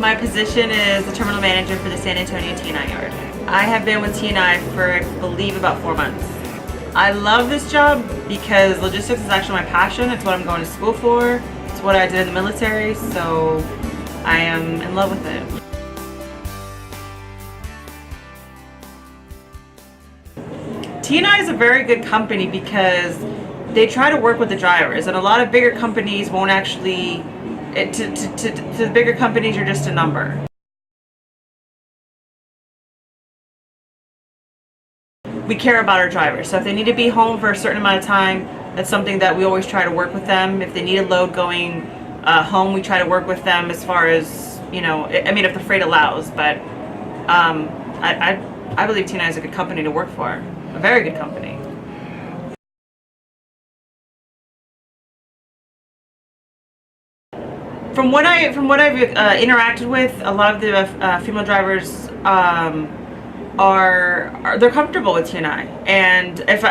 My position is the terminal manager for the San Antonio TNI yard. I have been with TNI for, I believe, about 4 months. I love this job because logistics is actually my passion. It's what I'm going to school for. It's what I did in the military, so I am in love with it. TNI is a very good company because they try to work with the drivers, and a lot of bigger companies won't actually, to the bigger companies, you're just a number. We care about our drivers, so if they need to be home for a certain amount of time, that's something that we always try to work with them. If they need a load going home, we try to work with them as far as, you know, I mean, if the freight allows, but I believe TNI is a good company to work for. A very good company. From what I've interacted with, a lot of the female drivers they're comfortable with TNI. And if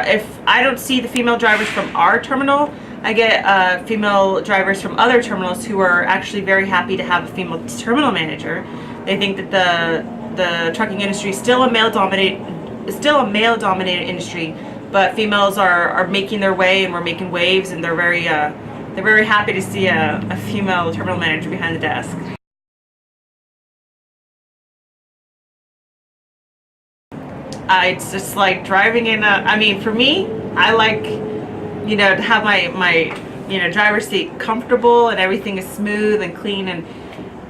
I don't see the female drivers from our terminal, I get female drivers from other terminals who are actually very happy to have a female terminal manager. They think that the trucking industry is still a male-dominated industry, but females are making their way, and we're making waves, and they're very happy to see a female terminal manager behind the desk. It's just like driving in I mean, for me, I like, you know, to have my you know, driver's seat comfortable and everything is smooth and clean, and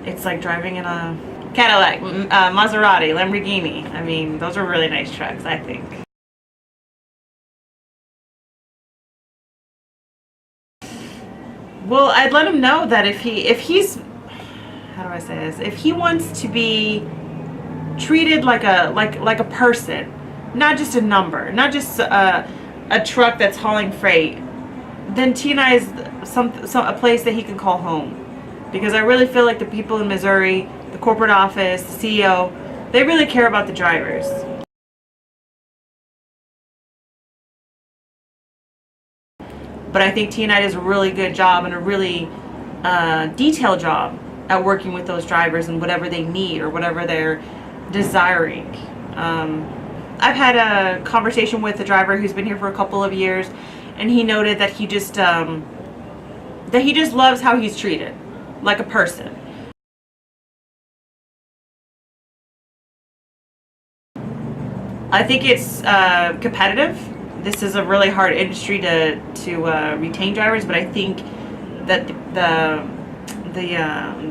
it's like driving in a Cadillac, Maserati, Lamborghini. I mean, those are really nice trucks, I think. Well, I'd let him know that if he's, how do I say this? If he wants to be treated like a person, not just a number, not just a truck that's hauling freight, then TNI is a place that he can call home. Because I really feel like the people in Missouri, the corporate office, the CEO, they really care about the drivers. But I think TNI does a really good job and a really detailed job at working with those drivers and whatever they need or whatever they're desiring. I've had a conversation with a driver who's been here for a couple of years, and he noted that he just loves how he's treated, like a person. I think it's competitive. This is a really hard industry to retain drivers, but I think that the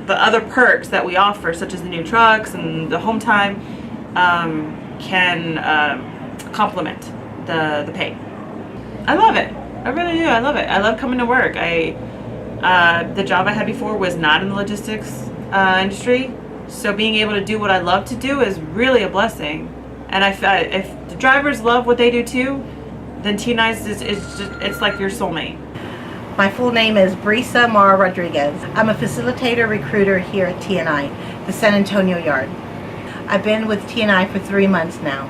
other perks that we offer, such as the new trucks and the home time, can complement the pay. I love it. I really do. I love it. I love coming to work. The job I had before was not in the logistics industry, so being able to do what I love to do is really a blessing. And if the drivers love what they do too, then TNI is just, it's like your soulmate. My full name is Brisa S Rodriguez. I'm a facilitator recruiter here at TNI, the San Antonio yard. I've been with TNI for 3 months now.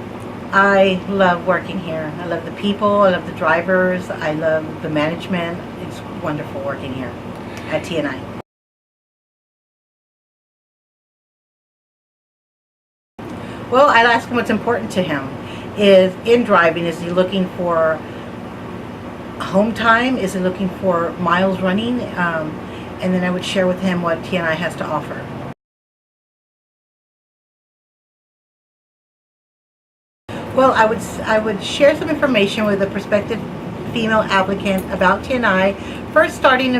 I love working here. I love the people, I love the drivers, I love the management. It's wonderful working here at TNI. Well, I'd ask him what's important to him. Is in driving, is he looking for home time? Is he looking for miles running? And then I would share with him what TNI has to offer. Well, I would share some information with a prospective female applicant about TNI. First, talking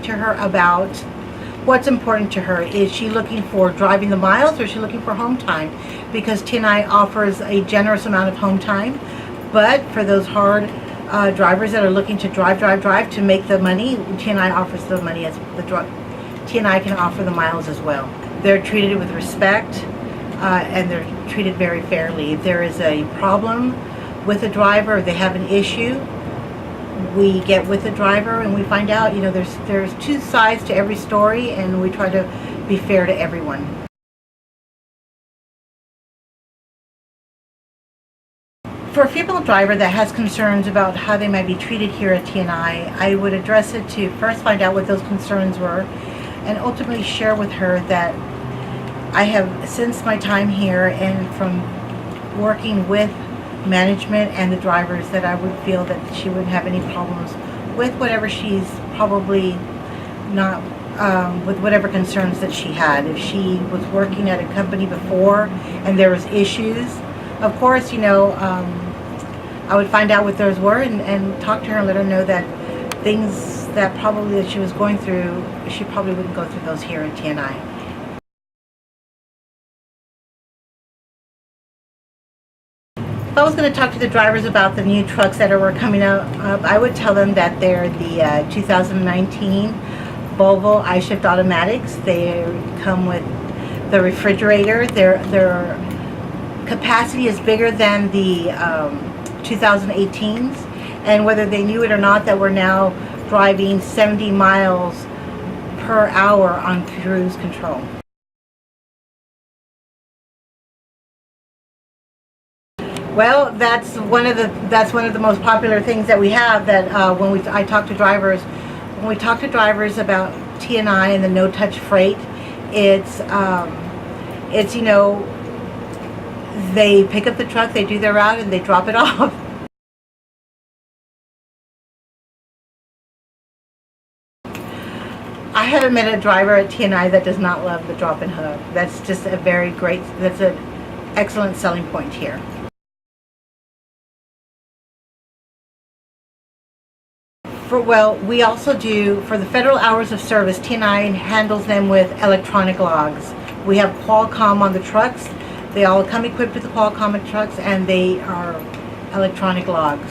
to her about what's important to her. Is she looking for driving the miles, or is she looking for home time? Because TNI offers a generous amount of home time, but for those hard drivers that are looking to drive to make the money, TNI offers the money as TNI can offer the miles as well. They're treated with respect, and they're treated very fairly. If there is a problem with a driver, or they have an issue, we get with the driver and we find out, you know, there's two sides to every story, and we try to be fair to everyone. For a female driver that has concerns about how they might be treated here at TNI, I would address it to first find out what those concerns were, and ultimately share with her that I have, since my time here and from working with management and the drivers, that I would feel that she wouldn't have any problems with whatever she's probably not, with whatever concerns that she had. If she was working at a company before and there was issues, of course, you know, I would find out what those were and talk to her and let her know that things that probably that she was going through, she probably wouldn't go through those here in TNI. If I was going to talk to the drivers about the new trucks that were coming up, I would tell them that they're the 2019 Volvo iShift automatics. They come with the refrigerator. Their capacity is bigger than the 2018s, and whether they knew it or not, that we're now driving 70 miles per hour on cruise control. Well, that's one of the most popular things that we have. That when I talk to drivers, when we talk to drivers about TNI and the no-touch freight, it's you know, they pick up the truck, they do their route, and they drop it off. I haven't met a driver at TNI that does not love the drop and hook. That's just a very great. That's an excellent selling point here. Well, we also do, for the federal hours of service, TNI handles them with electronic logs. We have Qualcomm on the trucks. They all come equipped with the Qualcomm trucks, and they are electronic logs.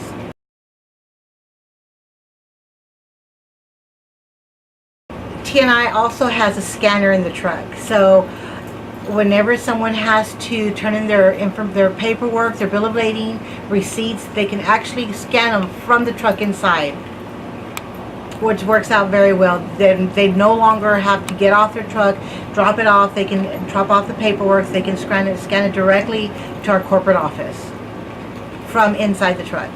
TNI also has a scanner in the truck. So whenever someone has to turn in their paperwork, their bill of lading, receipts, they can actually scan them from the truck inside, which works out very well. Then they no longer have to get off their truck, drop it off. They can drop off the paperwork. They can scan it directly to our corporate office from inside the truck.